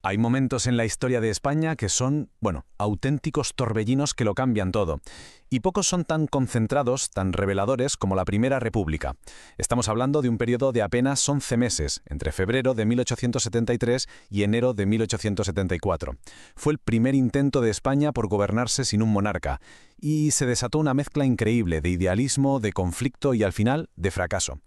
Hay momentos en la historia de España que son, bueno, auténticos torbellinos que lo cambian todo. Y pocos son tan concentrados, tan reveladores como la Primera República. Estamos hablando de un periodo de apenas 11 meses, entre febrero de 1873 y enero de 1874. Fue el primer intento de España por gobernarse sin un monarca. Y se desató una mezcla increíble de idealismo, de conflicto y al final, de fracaso.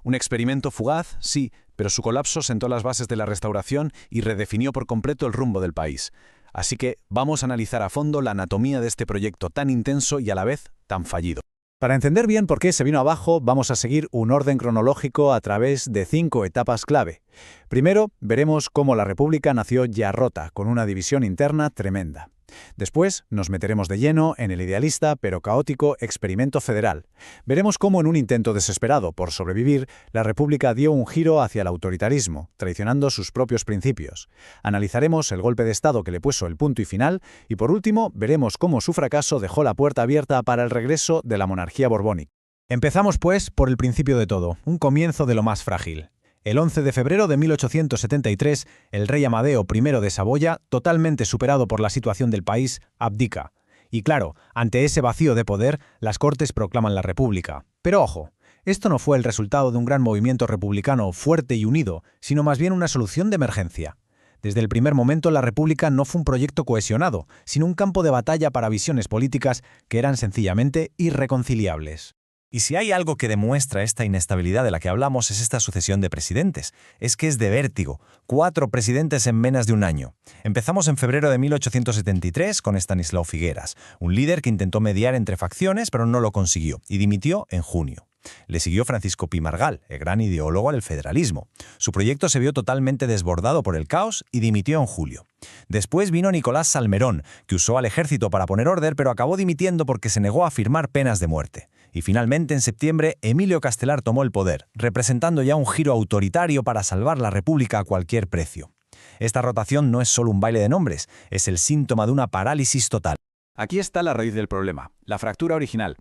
Un experimento fugaz, sí, pero su colapso sentó las bases de la restauración y redefinió por completo el rumbo del país. Así que vamos a analizar a fondo la anatomía de este proyecto tan intenso y a la vez tan fallido. Para entender bien por qué se vino abajo, vamos a seguir un orden cronológico a través de 5 etapas clave. Primero, veremos cómo la República nació ya rota, con una división interna tremenda. Después, nos meteremos de lleno en el idealista pero caótico experimento federal. Veremos cómo en un intento desesperado por sobrevivir, la República dio un giro hacia el autoritarismo, traicionando sus propios principios. Analizaremos el golpe de Estado que le puso el punto y final, y por último, veremos cómo su fracaso dejó la puerta abierta para el regreso de la monarquía borbónica. Empezamos, pues, por el principio de todo, un comienzo de lo más frágil. El 11 de febrero de 1873, el rey Amadeo I de Saboya, totalmente superado por la situación del país, abdica. Y claro, ante ese vacío de poder, las Cortes proclaman la República. Pero ojo, esto no fue el resultado de un gran movimiento republicano fuerte y unido, sino más bien una solución de emergencia. Desde el primer momento, la República no fue un proyecto cohesionado, sino un campo de batalla para visiones políticas que eran sencillamente irreconciliables. Y si hay algo que demuestra esta inestabilidad de la que hablamos es esta sucesión de presidentes. Es que es de vértigo. 4 presidentes en menos de un año. Empezamos en febrero de 1873 con Estanislao Figueras, un líder que intentó mediar entre facciones pero no lo consiguió y dimitió en junio. Le siguió Francisco Pi Margall, el gran ideólogo del federalismo. Su proyecto se vio totalmente desbordado por el caos y dimitió en julio. Después vino Nicolás Salmerón, que usó al ejército para poner orden pero acabó dimitiendo porque se negó a firmar penas de muerte. Y finalmente, en septiembre, Emilio Castelar tomó el poder, representando ya un giro autoritario para salvar la República a cualquier precio. Esta rotación no es solo un baile de nombres, es el síntoma de una parálisis total. Aquí está la raíz del problema, la fractura original.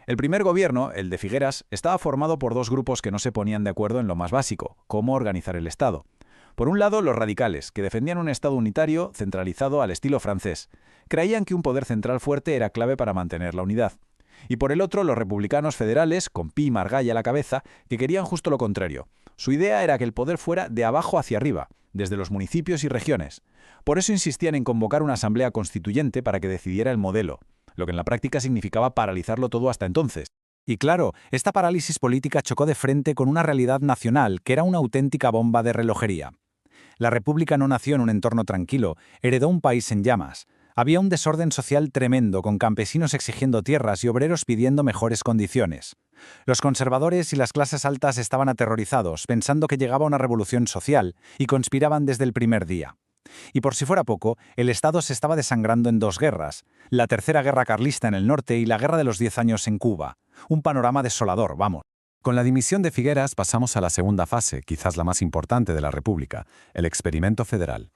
El primer gobierno, el de Figueras, estaba formado por 2 grupos que no se ponían de acuerdo en lo más básico, cómo organizar el Estado. Por un lado, los radicales, que defendían un Estado unitario centralizado al estilo francés. Creían que un poder central fuerte era clave para mantener la unidad. Y por el otro, los republicanos federales, con Pi y Margall a la cabeza, que querían justo lo contrario. Su idea era que el poder fuera de abajo hacia arriba, desde los municipios y regiones. Por eso insistían en convocar una asamblea constituyente para que decidiera el modelo, lo que en la práctica significaba paralizarlo todo hasta entonces. Y claro, esta parálisis política chocó de frente con una realidad nacional que era una auténtica bomba de relojería. La República no nació en un entorno tranquilo, heredó un país en llamas. Había un desorden social tremendo, con campesinos exigiendo tierras y obreros pidiendo mejores condiciones. Los conservadores y las clases altas estaban aterrorizados, pensando que llegaba una revolución social, y conspiraban desde el primer día. Y por si fuera poco, el Estado se estaba desangrando en 2 guerras, la Tercera Guerra Carlista en el norte y la Guerra de los 10 años en Cuba. Un panorama desolador, vamos. Con la dimisión de Figueras pasamos a la segunda fase, quizás la más importante de la República, el experimento federal.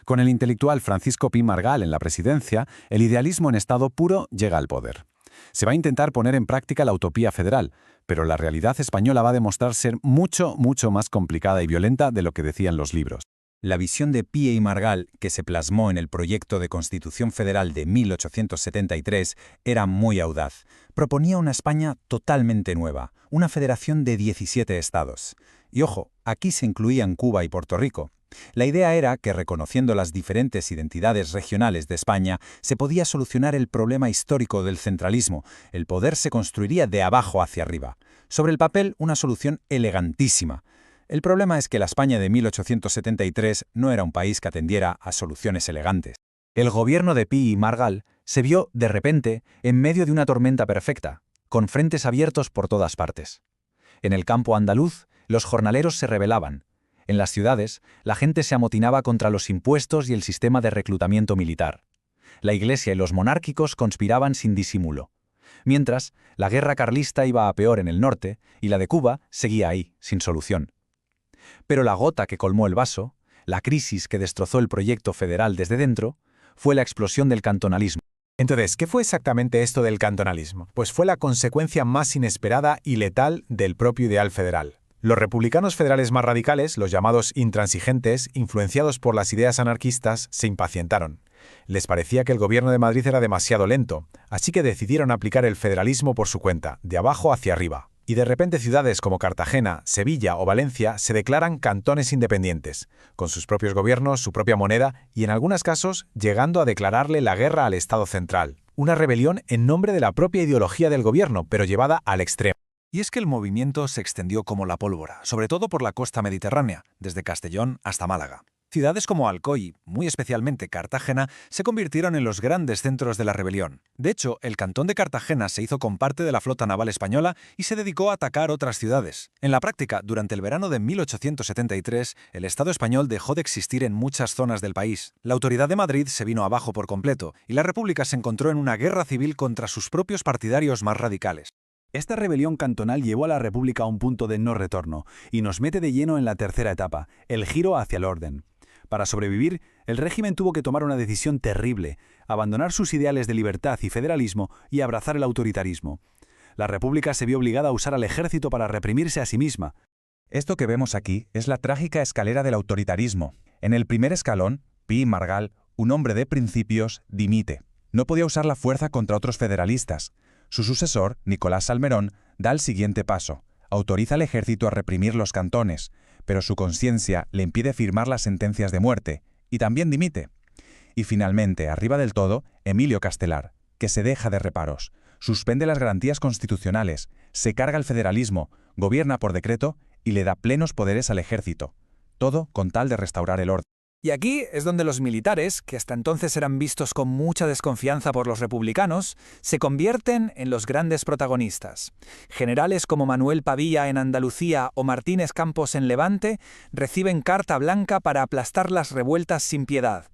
Con el intelectual Francisco Pi Margall en la presidencia, el idealismo en estado puro llega al poder. Se va a intentar poner en práctica la utopía federal, pero la realidad española va a demostrar ser mucho más complicada y violenta de lo que decían los libros. La visión de Pi y Margall, que se plasmó en el proyecto de Constitución Federal de 1873, era muy audaz. Proponía una España totalmente nueva, una federación de 17 estados. Y ojo, aquí se incluían Cuba y Puerto Rico. La idea era que, reconociendo las diferentes identidades regionales de España, se podía solucionar el problema histórico del centralismo. El poder se construiría de abajo hacia arriba. Sobre el papel, una solución elegantísima. El problema es que la España de 1873 no era un país que atendiera a soluciones elegantes. El gobierno de Pi y Margall se vio, de repente, en medio de una tormenta perfecta, con frentes abiertos por todas partes. En el campo andaluz, los jornaleros se rebelaban. En las ciudades, la gente se amotinaba contra los impuestos y el sistema de reclutamiento militar. La Iglesia y los monárquicos conspiraban sin disimulo. Mientras, la guerra carlista iba a peor en el norte y la de Cuba seguía ahí, sin solución. Pero la gota que colmó el vaso, la crisis que destrozó el proyecto federal desde dentro, fue la explosión del cantonalismo. Entonces, ¿qué fue exactamente esto del cantonalismo? Pues fue la consecuencia más inesperada y letal del propio ideal federal. Los republicanos federales más radicales, los llamados intransigentes, influenciados por las ideas anarquistas, se impacientaron. Les parecía que el gobierno de Madrid era demasiado lento, así que decidieron aplicar el federalismo por su cuenta, de abajo hacia arriba. Y de repente ciudades como Cartagena, Sevilla o Valencia se declaran cantones independientes, con sus propios gobiernos, su propia moneda y en algunos casos llegando a declararle la guerra al Estado central. Una rebelión en nombre de la propia ideología del gobierno, pero llevada al extremo. Y es que el movimiento se extendió como la pólvora, sobre todo por la costa mediterránea, desde Castellón hasta Málaga. Ciudades como Alcoy, muy especialmente Cartagena, se convirtieron en los grandes centros de la rebelión. De hecho, el cantón de Cartagena se hizo con parte de la flota naval española y se dedicó a atacar otras ciudades. En la práctica, durante el verano de 1873, el Estado español dejó de existir en muchas zonas del país. La autoridad de Madrid se vino abajo por completo y la República se encontró en una guerra civil contra sus propios partidarios más radicales. Esta rebelión cantonal llevó a la República a un punto de no retorno y nos mete de lleno en la tercera etapa, el giro hacia el orden. Para sobrevivir, el régimen tuvo que tomar una decisión terrible, abandonar sus ideales de libertad y federalismo y abrazar el autoritarismo. La República se vio obligada a usar al ejército para reprimirse a sí misma. Esto que vemos aquí es la trágica escalera del autoritarismo. En el primer escalón, Pi Margall, un hombre de principios, dimite. No podía usar la fuerza contra otros federalistas. Su sucesor, Nicolás Salmerón, da el siguiente paso. Autoriza al ejército a reprimir los cantones, pero su conciencia le impide firmar las sentencias de muerte, y también dimite. Y finalmente, arriba del todo, Emilio Castelar, que se deja de reparos, suspende las garantías constitucionales, se carga el federalismo, gobierna por decreto y le da plenos poderes al ejército. Todo con tal de restaurar el orden. Y aquí es donde los militares, que hasta entonces eran vistos con mucha desconfianza por los republicanos, se convierten en los grandes protagonistas. Generales como Manuel Pavía en Andalucía o Martínez Campos en Levante reciben carta blanca para aplastar las revueltas sin piedad.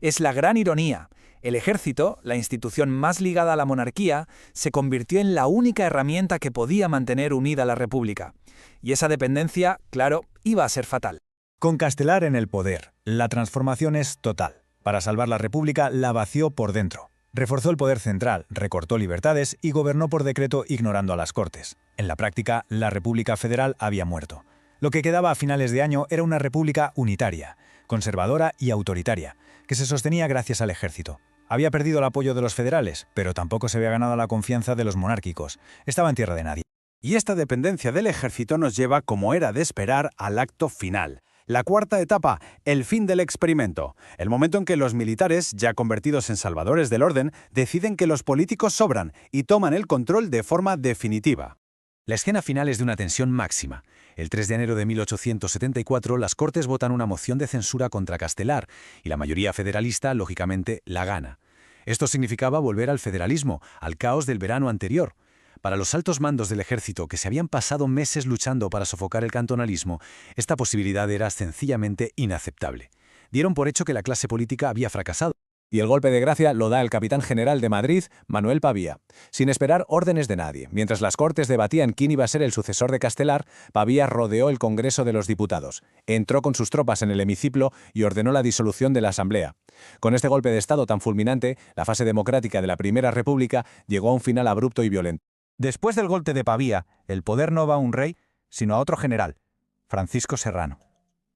Es la gran ironía. El ejército, la institución más ligada a la monarquía, se convirtió en la única herramienta que podía mantener unida la República. Y esa dependencia, claro, iba a ser fatal. Con Castelar en el poder, la transformación es total. Para salvar la República, la vació por dentro. Reforzó el poder central, recortó libertades y gobernó por decreto ignorando a las Cortes. En la práctica, la República Federal había muerto. Lo que quedaba a finales de año era una república unitaria, conservadora y autoritaria, que se sostenía gracias al ejército. Había perdido el apoyo de los federales, pero tampoco se había ganado la confianza de los monárquicos. Estaba en tierra de nadie. Y esta dependencia del ejército nos lleva, como era de esperar, al acto final. La cuarta etapa, el fin del experimento. El momento en que los militares, ya convertidos en salvadores del orden, deciden que los políticos sobran y toman el control de forma definitiva. La escena final es de una tensión máxima. El 3 de enero de 1874, las Cortes votan una moción de censura contra Castelar y la mayoría federalista, lógicamente, la gana. Esto significaba volver al federalismo, al caos del verano anterior. Para los altos mandos del ejército, que se habían pasado meses luchando para sofocar el cantonalismo, esta posibilidad era sencillamente inaceptable. Dieron por hecho que la clase política había fracasado. Y el golpe de gracia lo da el capitán general de Madrid, Manuel Pavía, sin esperar órdenes de nadie. Mientras las Cortes debatían quién iba a ser el sucesor de Castelar, Pavía rodeó el Congreso de los Diputados, entró con sus tropas en el hemiciclo y ordenó la disolución de la Asamblea. Con este golpe de Estado tan fulminante, la fase democrática de la Primera República llegó a un final abrupto y violento. Después del golpe de Pavía, el poder no va a un rey, sino a otro general, Francisco Serrano.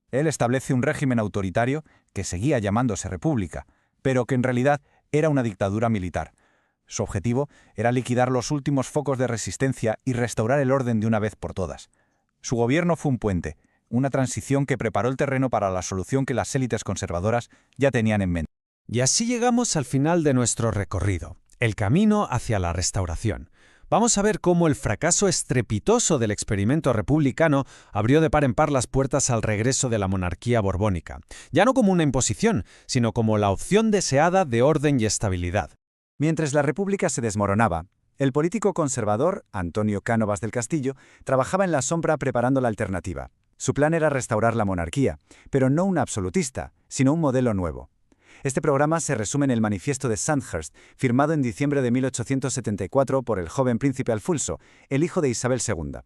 Él establece un régimen autoritario que seguía llamándose república, pero que en realidad era una dictadura militar. Su objetivo era liquidar los últimos focos de resistencia y restaurar el orden de una vez por todas. Su gobierno fue un puente, una transición que preparó el terreno para la solución que las élites conservadoras ya tenían en mente. Y así llegamos al final de nuestro recorrido, el camino hacia la restauración. Vamos a ver cómo el fracaso estrepitoso del experimento republicano abrió de par en par las puertas al regreso de la monarquía borbónica, ya no como una imposición, sino como la opción deseada de orden y estabilidad. Mientras la República se desmoronaba, el político conservador, Antonio Cánovas del Castillo, trabajaba en la sombra preparando la alternativa. Su plan era restaurar la monarquía, pero no una absolutista, sino un modelo nuevo. Este programa se resume en el Manifiesto de Sandhurst, firmado en diciembre de 1874 por el joven príncipe Alfonso, el hijo de Isabel II.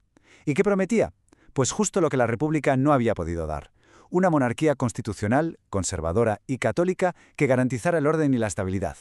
¿Y qué prometía? Pues justo lo que la República no había podido dar. Una monarquía constitucional, conservadora y católica que garantizara el orden y la estabilidad.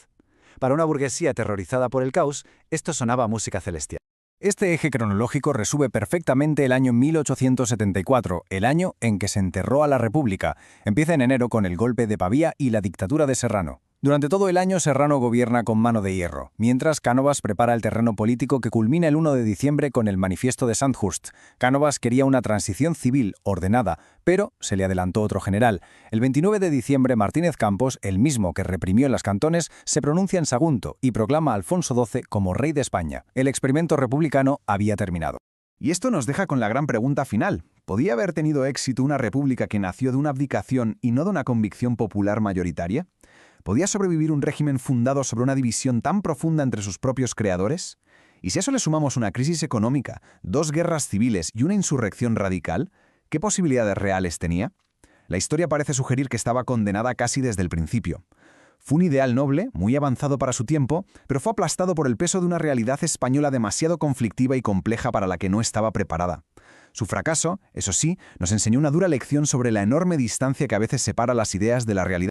Para una burguesía aterrorizada por el caos, esto sonaba a música celestial. Este eje cronológico resume perfectamente el año 1874, el año en que se enterró a la República. Empieza en enero con el golpe de Pavía y la dictadura de Serrano. Durante todo el año, Serrano gobierna con mano de hierro, mientras Cánovas prepara el terreno político que culmina el 1 de diciembre con el Manifiesto de Sandhurst. Cánovas quería una transición civil ordenada, pero se le adelantó otro general. El 29 de diciembre, Martínez Campos, el mismo que reprimió en las Cantones, se pronuncia en Sagunto y proclama a Alfonso XII como rey de España. El experimento republicano había terminado. Y esto nos deja con la gran pregunta final. ¿Podía haber tenido éxito una república que nació de una abdicación y no de una convicción popular mayoritaria? ¿Podía sobrevivir un régimen fundado sobre una división tan profunda entre sus propios creadores? Y si a eso le sumamos una crisis económica, 2 guerras civiles y una insurrección radical, ¿qué posibilidades reales tenía? La historia parece sugerir que estaba condenada casi desde el principio. Fue un ideal noble, muy avanzado para su tiempo, pero fue aplastado por el peso de una realidad española demasiado conflictiva y compleja para la que no estaba preparada. Su fracaso, eso sí, nos enseñó una dura lección sobre la enorme distancia que a veces separa las ideas de la realidad.